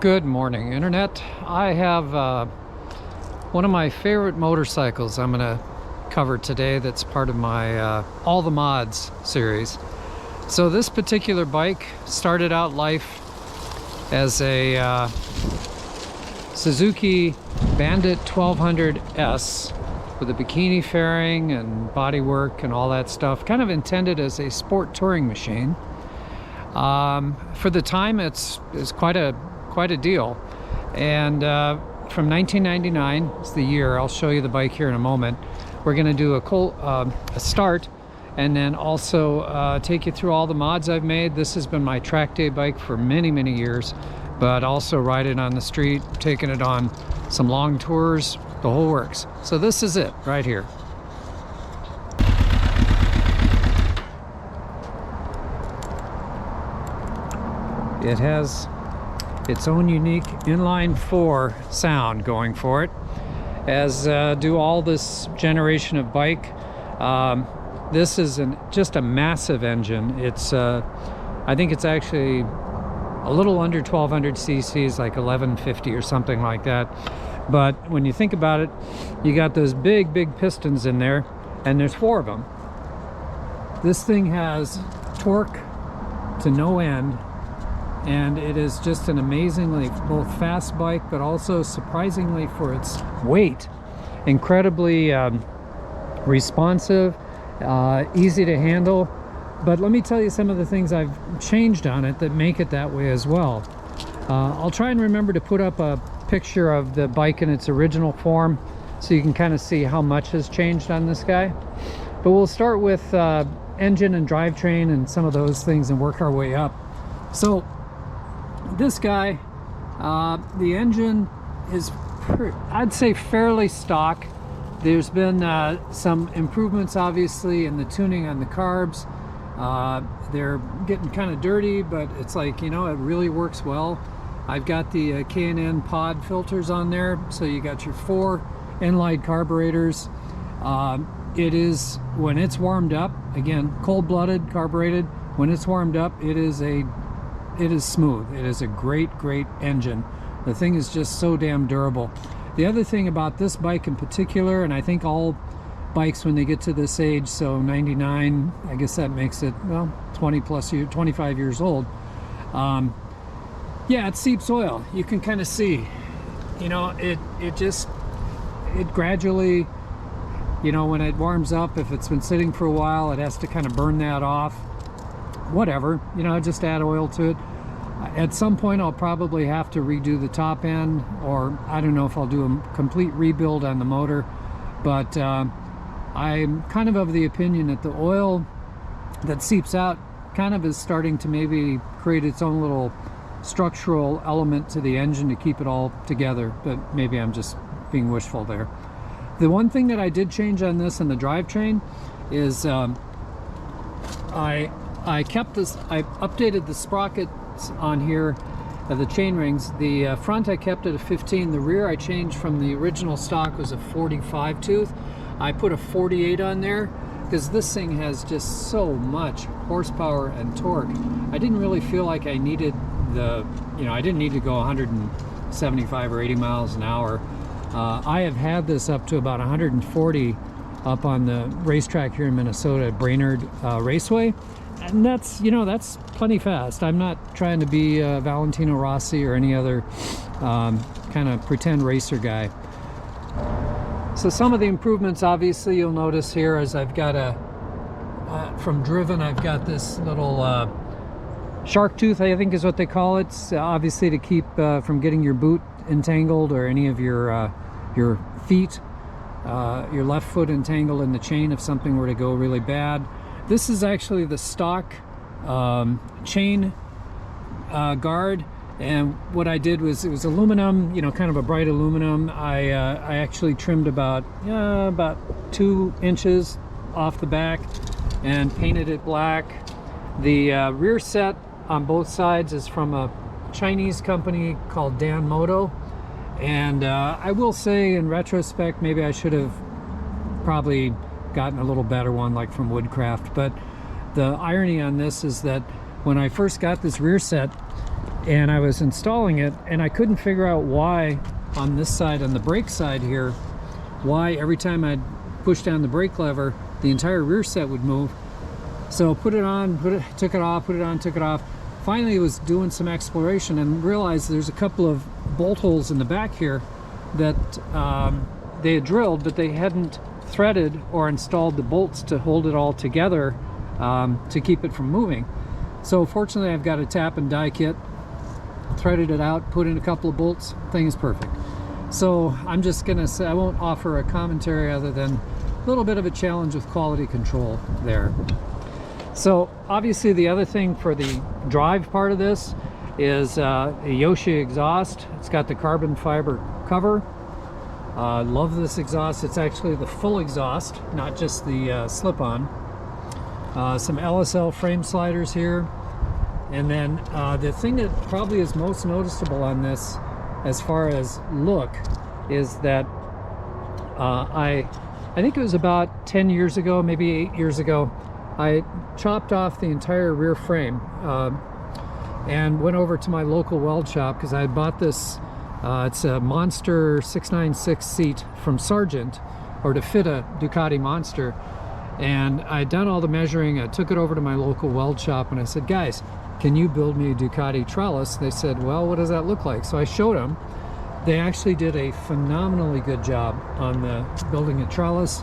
Good morning, Internet. I have one of my favorite motorcycles I'm going to cover today that's part of my All the Mods series. So this particular bike started out life as a Suzuki Bandit 1200S with a bikini fairing and bodywork and all that stuff, kind of intended as a sport touring machine. For the time, it's quite a deal. And from 1999 is the year. I'll show you the bike here in a moment. We're going to do a start and then also take you through all the mods I've made. This has been my track day bike for many years, but also ride it on the street, taking it on some long tours, the whole works. So this is it right here. It has its own unique inline 4 sound going for it, as do all this generation of bike. This is just a massive engine. It's I think it's actually a little under 1200 cc's, like 1150 or something like that. But when you think about it, you got those big pistons in there, and there's 4 of them. This thing has torque to no end, and it is just an amazingly both fast bike, but also surprisingly for its weight, incredibly responsive, easy to handle. But let me tell you some of the things I've changed on it that make it that way as well. I'll try and remember to put up a picture of the bike in its original form so you can kind of see how much has changed on this guy. But we'll start with engine and drivetrain and some of those things and work our way up. So this guy, the engine is, I'd say, fairly stock. There's been some improvements, obviously, in the tuning on the carbs. They're getting kind of dirty, but it's like, you know, it really works well. I've got the K&N pod filters on there, so you got your 4 Enlight carburetors. It is, when it's warmed up, again, cold-blooded, carbureted, when it's warmed up, it is smooth. It is a great engine. The thing is just so damn durable. The other thing about this bike in particular, and I think all bikes when they get to this age, so 99, I guess that makes it, well, 25 years old. Yeah, it seeps oil. You can kind of see, you know, it gradually, you know, when it warms up, if it's been sitting for a while, it has to kind of burn that off. Whatever, you know, just add oil to it. At some point I'll probably have to redo the top end, or I don't know if I'll do a complete rebuild on the motor, but I'm kind of the opinion that the oil that seeps out kind of is starting to maybe create its own little structural element to the engine to keep it all together, but maybe I'm just being wishful there. The one thing that I did change on this in the drivetrain is I kept this, I updated the sprockets on here, the chain rings. The front I kept at a 15, the rear I changed from the original stock was a 45 tooth. I put a 48 on there because this thing has just so much horsepower and torque. I didn't really feel like I needed I didn't need to go 175 or 80 miles an hour. I have had this up to about 140 up on the racetrack here in Minnesota at Brainerd Raceway. And that's, you know, that's plenty fast. I'm not trying to be Valentino Rossi or any other kind of pretend racer guy. So some of the improvements, obviously, you'll notice here is I've got from Driven, I've got this little shark tooth, I think is what they call it. Obviously to keep from getting your boot entangled or any of your feet, your left foot entangled in the chain if something were to go really bad. This is actually the stock chain guard, and what I did was, it was aluminum, you know, kind of a bright aluminum. I actually trimmed about 2 inches off the back and painted it black. The rear set on both sides is from a Chinese company called Danmoto, and I will say in retrospect maybe I should have probably gotten a little better one, like from Woodcraft. But the irony on this is that when I first got this rear set and I was installing it, and I couldn't figure out why on this side, on the brake side here, why every time I'd push down the brake lever, the entire rear set would move. So put it on, took it off, put it on, took it off. Finally, was doing some exploration and realized there's a couple of bolt holes in the back here that they had drilled, but they hadn't threaded or installed the bolts to hold it all together to keep it from moving. So fortunately, I've got a tap and die kit, threaded it out, put in a couple of bolts, thing is perfect. So I'm just gonna say, I won't offer a commentary other than a little bit of a challenge with quality control there. So obviously the other thing for the drive part of this is a Yoshi exhaust. It's got the carbon fiber cover. Love this exhaust. It's actually the full exhaust, not just the slip-on. Some LSL frame sliders here. And then the thing that probably is most noticeable on this as far as look is that I think it was about 10 years ago, maybe 8 years ago, I chopped off the entire rear frame and went over to my local weld shop because I had bought this, it's a Monster 696 seat from Sargent, or to fit a Ducati Monster. And I'd done all the measuring. I took it over to my local weld shop and I said, guys, can you build me a Ducati trellis? They said, well, what does that look like? So I showed them. They actually did a phenomenally good job on the building a trellis.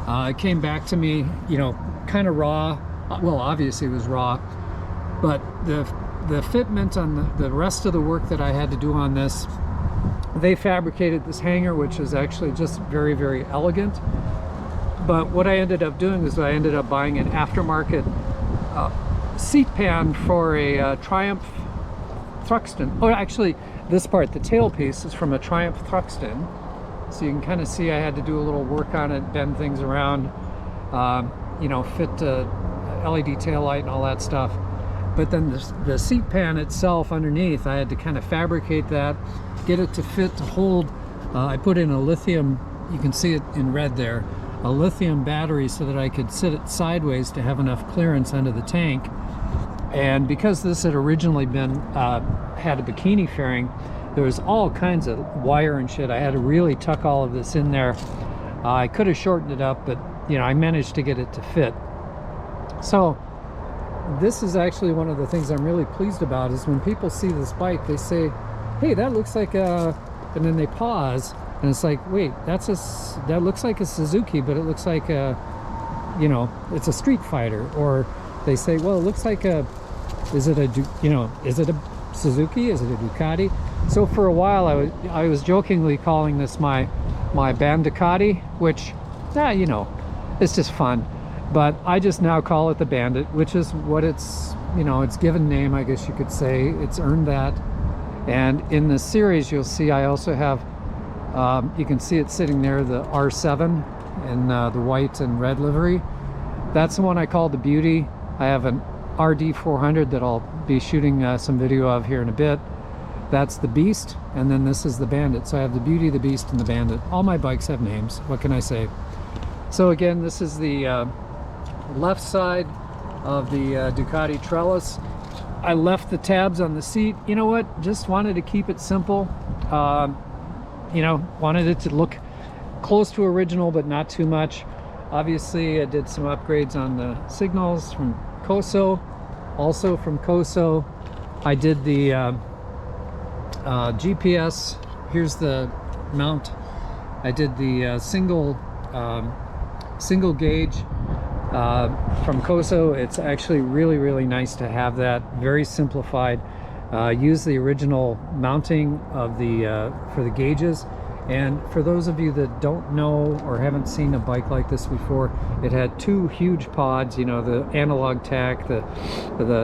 It came back to me, you know, kind of raw. Well, obviously it was raw, but the fitment on the rest of the work that I had to do on this, they fabricated this hanger, which is actually just very, very elegant. But what I ended up doing is I ended up buying an aftermarket seat pan for a Triumph Thruxton. Oh, actually, this part, the tailpiece, is from a Triumph Thruxton. So you can kind of see I had to do a little work on it, bend things around, you know, fit LED tail light and all that stuff. But then the seat pan itself underneath, I had to kind of fabricate that, get it to fit, to hold. I put in a lithium, you can see it in red there, a lithium battery so that I could sit it sideways to have enough clearance under the tank. And because this had originally been, had a bikini fairing, there was all kinds of wire and shit. I had to really tuck all of this in there. I could have shortened it up, but you know, I managed to get it to fit. So this is actually one of the things I'm really pleased about, is when people see this bike, they say, hey, that looks like a, and then they pause and it's like, wait, that looks like a Suzuki, but it looks like a, you know, it's a Street Fighter. Or they say, well, it looks like a, is it a, you know, is it a Suzuki? Is it a Ducati? So for a while I was jokingly calling this my Bandicati, which, you know, it's just fun. But I just now call it the Bandit, which is what it's, you know, its given name, I guess you could say. It's earned that. And in the series, you'll see I also have, you can see it sitting there, the R7 in the white and red livery. That's the one I call the Beauty. I have an RD400 that I'll be shooting some video of here in a bit. That's the Beast, and then this is the Bandit. So I have the Beauty, the Beast, and the Bandit. All my bikes have names. What can I say? So again, this is the left side of the Ducati trellis. I left the tabs on the seat. You know what? Just wanted to keep it simple. You know, wanted it to look close to original, but not too much. Obviously, I did some upgrades on the signals from Koso. Also from Koso, I did the GPS. Here's the mount. I did the single gauge from Koso. It's actually really, really nice to have that. Very simplified. Use the original mounting of the for the gauges. And for those of you that don't know or haven't seen a bike like this before, it had two huge pods, you know, the analog tach, the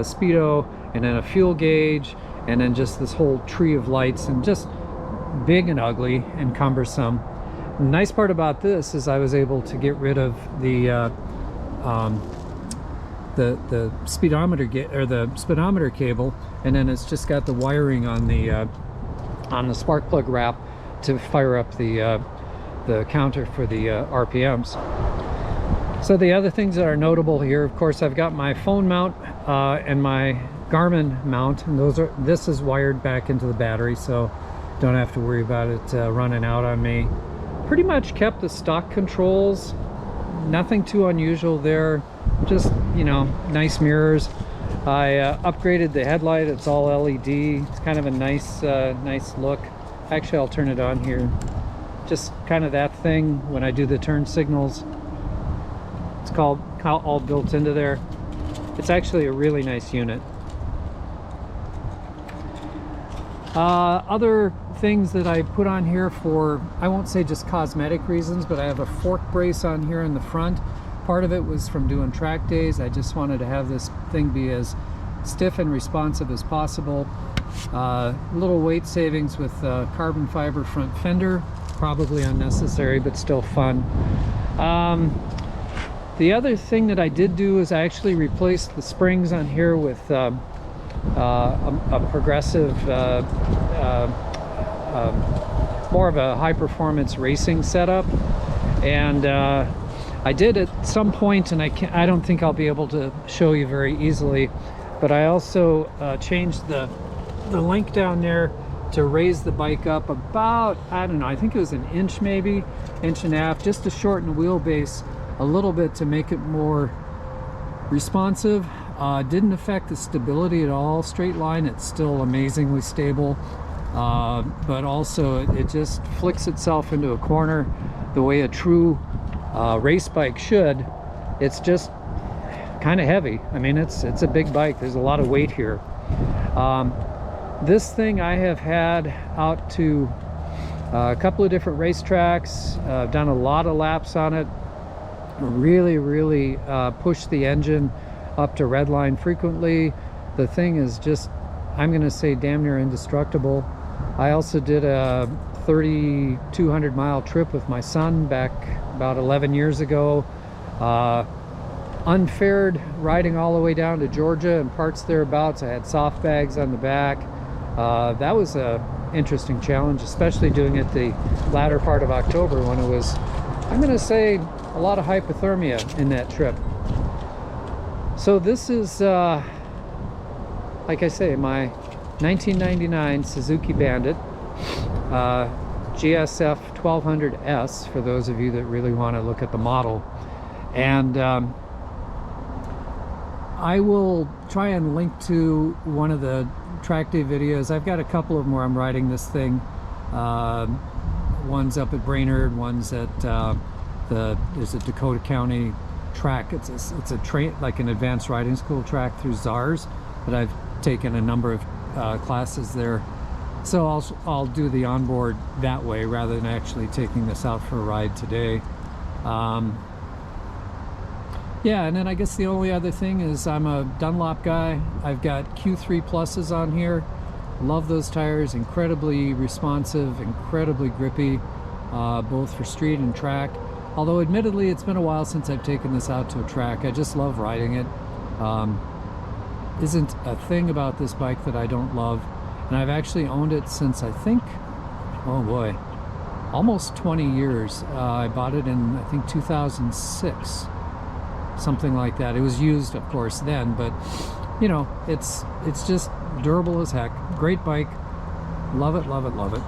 speedo, and then a fuel gauge, and then just this whole tree of lights, and just big and ugly and cumbersome. The nice part about this is I was able to get rid of the speedometer cable, and then it's just got the wiring on the spark plug wrap to fire up the counter for the RPMs. So the other things that are notable here, of course, I've got my phone mount and my Garmin mount, and this is wired back into the battery, so don't have to worry about it running out on me. Pretty much kept the stock controls, nothing too unusual there, just, you know, nice mirrors. I upgraded the headlight, it's all LED. It's kind of a nice nice look. Actually, I'll turn it on here. Just kind of that thing when I do the turn signals. It's called all built into there. It's actually a really nice unit. Other things that I put on here for, I won't say just cosmetic reasons, but I have a fork brace on here in the front. Part of it was from doing track days. I just wanted to have this thing be as stiff and responsive as possible. Little weight savings with carbon fiber front fender, probably unnecessary but still fun. The other thing that I did do is I actually replaced the springs on here with a progressive, more of a high performance racing setup, and I did at some point, and I don't think I'll be able to show you very easily, but I also changed the link down there to raise the bike up about, I don't know, I think it was an inch, maybe inch and a half, just to shorten the wheelbase a little bit to make it more responsive. Didn't affect the stability at all. Straight line, it's still amazingly stable, but also it just flicks itself into a corner the way a true race bike should. It's just kind of heavy. I mean, it's a big bike. There's a lot of weight here. This thing I have had out to a couple of different racetracks. I've done a lot of laps on it. Really pushed the engine up to redline frequently. The thing is just, I'm gonna say, damn near indestructible. I also did a 3,200 mile trip with my son back about 11 years ago. Unfared, riding all the way down to Georgia and parts thereabouts. I had soft bags on the back. That was a interesting challenge, especially doing it the latter part of October when it was, I'm gonna say, a lot of hypothermia in that trip. So this is, like I say, my 1999 Suzuki Bandit, GSF1200S, for those of you that really want to look at the model. And I will try and link to one of the track day videos. I've got a couple of them where I'm riding this thing. One's up at Brainerd, one's at there's a Dakota County track. It's a train, like an advanced riding school track through Czars, that I've taken a number of classes there. So I'll do the onboard that way rather than actually taking this out for a ride today. Yeah, and then I guess the only other thing is I'm a Dunlop guy. I've got Q3 pluses on here. Love those tires, incredibly responsive, incredibly grippy, both for street and track. Although admittedly, it's been a while since I've taken this out to a track. I just love riding it. Isn't a thing about this bike that I don't love. And I've actually owned it since, I think, oh boy, almost 20 years. I bought it in, I think, 2006. Something like that. It was used, of course, then, but you know, it's just durable as heck. Great bike. Love it, love it, love it.